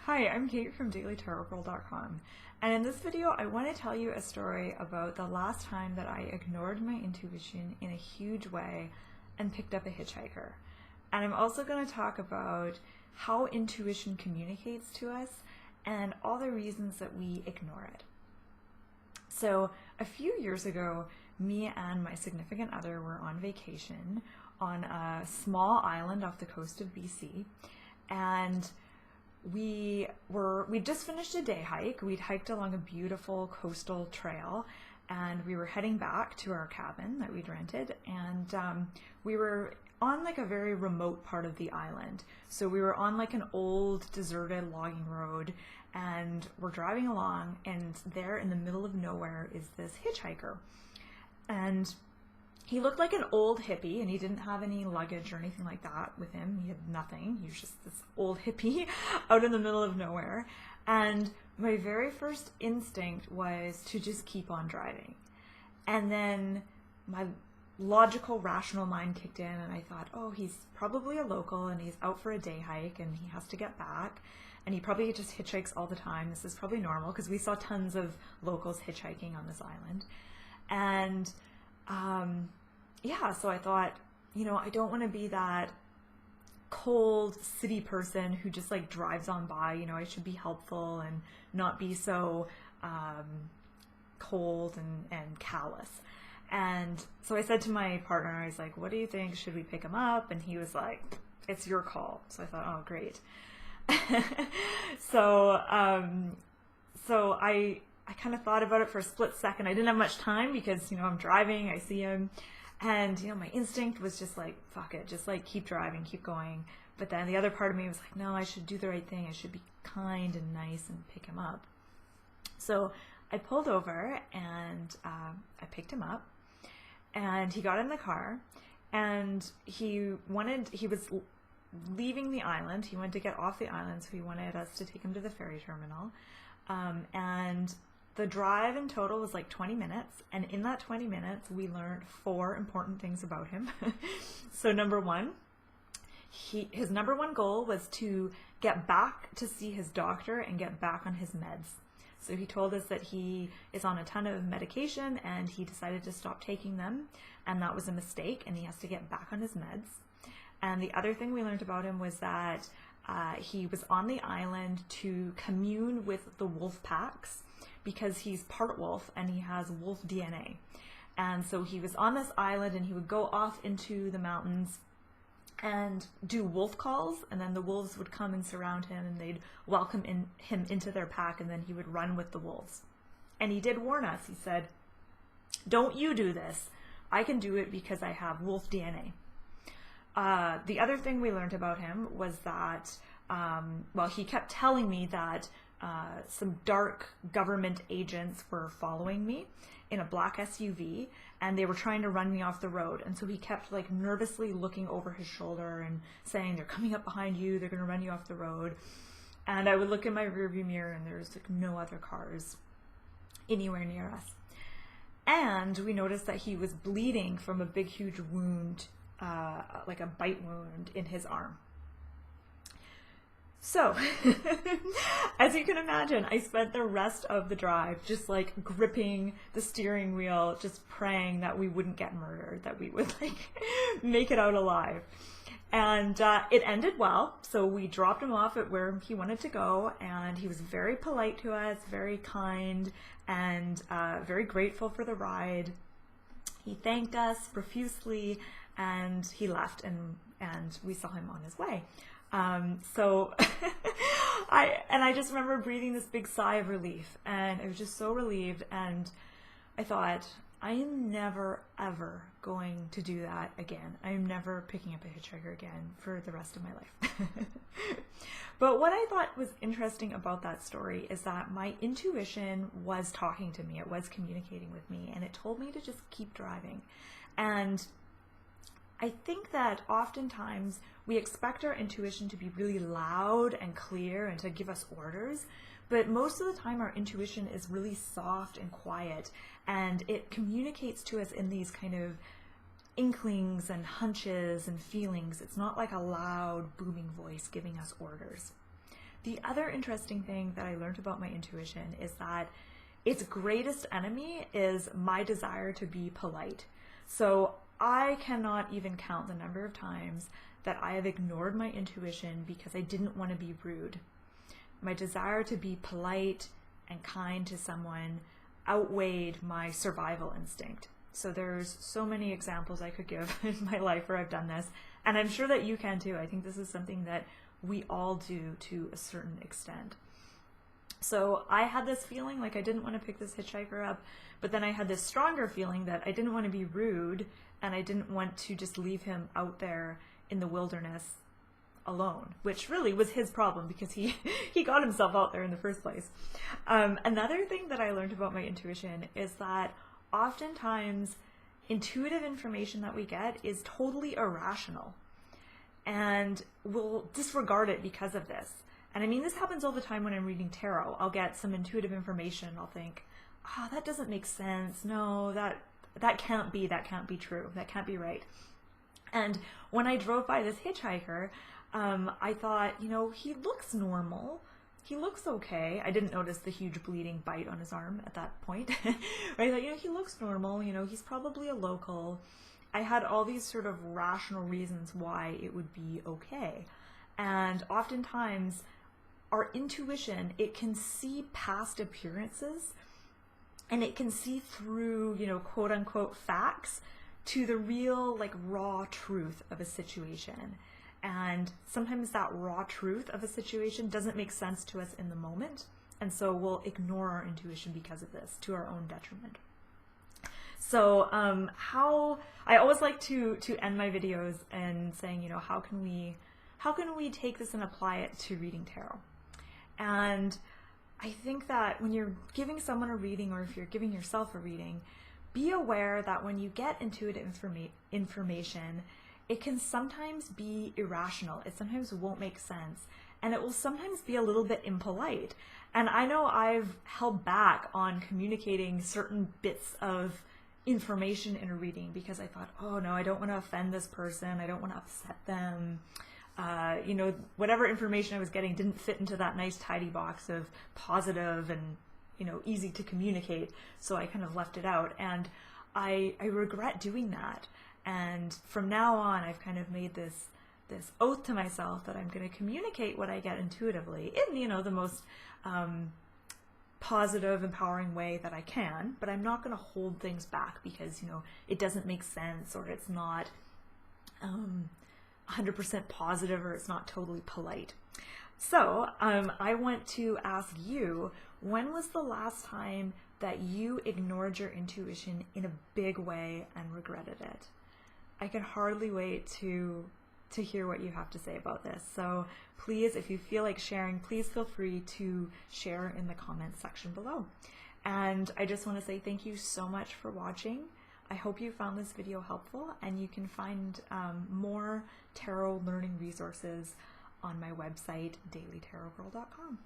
Hi, I'm Kate from dailytarotgirl.com, and in this video I want to tell you a story about the last time that I ignored my intuition in a huge way and picked up a hitchhiker. And I'm also going to talk about how intuition communicates to us and all the reasons that we ignore it. So a few years ago, me and my significant other were on vacation on a small island off the coast of BC, and we'd just finished a day hike. We'd hiked along a beautiful coastal trail, and we were heading back to our cabin that we'd rented, and we were on like a very remote part of the island. So we were on like an old deserted logging road, and we're driving along, and there in the middle of nowhere is this hitchhiker. And he looked like an old hippie, and he didn't have any luggage or anything like that with him. He had nothing. He was just this old hippie out in the middle of nowhere. And my very first instinct was to just keep on driving. And then my logical, rational mind kicked in, and I thought, oh, he's probably a local, and he's out for a day hike, and he has to get back. And he probably just hitchhikes all the time. This is probably normal, because we saw tons of locals hitchhiking on this island. And yeah, so I thought, I don't want to be that cold city person who just like drives on by. I should be helpful and not be so cold and callous. And so I said to my partner, I was like, what do you think? Should we pick him up? And he was like, it's your call. So I thought, oh, great. So I kind of thought about it for a split second. I didn't have much time because, I'm driving, I see him, and, my instinct was just like, fuck it, just like keep driving, keep going. But then the other part of me was like, no, I should do the right thing. I should be kind and nice and pick him up. So I pulled over and I picked him up, and he got in the car, and he was leaving the island. He wanted to get off the island, so he wanted us to take him to the ferry terminal. And the drive in total was like 20 minutes, and in that 20 minutes we learned 4 important things about him. So number one, his number one goal was to get back to see his doctor and get back on his meds. So he told us that he is on a ton of medication and he decided to stop taking them, and that was a mistake, and he has to get back on his meds. And the other thing we learned about him was that he was on the island to commune with the wolf packs, because he's part wolf and he has wolf DNA. And so he was on this island, and he would go off into the mountains and do wolf calls, and then the wolves would come and surround him, and they'd welcome him into their pack, and then he would run with the wolves. And he did warn us. He said, don't you do this. I can do it because I have wolf DNA. The other thing we learned about him was that, he kept telling me that some dark government agents were following me in a black SUV, and they were trying to run me off the road. And so he kept like nervously looking over his shoulder and saying, they're coming up behind you, they're going to run you off the road. And I would look in my rearview mirror, and there's like no other cars anywhere near us. And we noticed that he was bleeding from a big, huge wound, like a bite wound in his arm. So, as you can imagine, I spent the rest of the drive just like gripping the steering wheel, just praying that we wouldn't get murdered, that we would like make it out alive. And it ended well. So we dropped him off at where he wanted to go, and he was very polite to us, very kind, and very grateful for the ride. He thanked us profusely, and he left, and we saw him on his way. So I just remember breathing this big sigh of relief, and I was just so relieved, and I thought, I am never ever going to do that again. I am never picking up a hitchhiker again for the rest of my life. But what I thought was interesting about that story is that my intuition was talking to me. It was communicating with me, and it told me to just keep driving. And I think that oftentimes we expect our intuition to be really loud and clear and to give us orders, but most of the time our intuition is really soft and quiet, and it communicates to us in these kind of inklings and hunches and feelings. It's not like a loud, booming voice giving us orders. The other interesting thing that I learned about my intuition is that its greatest enemy is my desire to be polite. So I cannot even count the number of times that I have ignored my intuition because I didn't want to be rude. My desire to be polite and kind to someone outweighed my survival instinct. So there's so many examples I could give in my life where I've done this, and I'm sure that you can too. I think this is something that we all do to a certain extent. So I had this feeling like I didn't want to pick this hitchhiker up, but then I had this stronger feeling that I didn't want to be rude and I didn't want to just leave him out there in the wilderness alone, which really was his problem because he got himself out there in the first place. Another thing that I learned about my intuition is that oftentimes intuitive information that we get is totally irrational, and we'll disregard it because of this. And I mean, this happens all the time when I'm reading tarot. I'll get some intuitive information and I'll think, oh, that doesn't make sense. No, that can't be true. That can't be right. And when I drove by this hitchhiker, I thought, you know, he looks normal. He looks okay. I didn't notice the huge bleeding bite on his arm at that point. Right? I thought, you know, he looks normal. You know, he's probably a local. I had all these sort of rational reasons why it would be okay. And oftentimes our intuition, it can see past appearances and it can see through, you know, quote unquote facts to the real, like, raw truth of a situation. And sometimes that raw truth of a situation doesn't make sense to us in the moment. And so we'll ignore our intuition because of this, to our own detriment. So how I always like to end my videos and saying, you know, how can we take this and apply it to reading tarot? And I think that when you're giving someone a reading, or if you're giving yourself a reading, be aware that when you get intuitive information, it can sometimes be irrational. It sometimes won't make sense. And it will sometimes be a little bit impolite. And I know I've held back on communicating certain bits of information in a reading because I thought, oh no, I don't want to offend this person. I don't want to upset them. You know, whatever information I was getting didn't fit into that nice tidy box of positive and, you know, easy to communicate. So I kind of left it out. And I regret doing that. And from now on, I've kind of made this oath to myself that I'm going to communicate what I get intuitively in, you know, the most positive, empowering way that I can, but I'm not going to hold things back because, you know, it doesn't make sense, or it's not 100% positive, or it's not totally polite. So I want to ask you, when was the last time that you ignored your intuition in a big way and regretted it? I can hardly wait to hear what you have to say about this. So please, if you feel like sharing, please feel free to share in the comments section below. And I just want to say thank you so much for watching. I hope you found this video helpful, and you can find more tarot learning resources on my website, dailytarotgirl.com.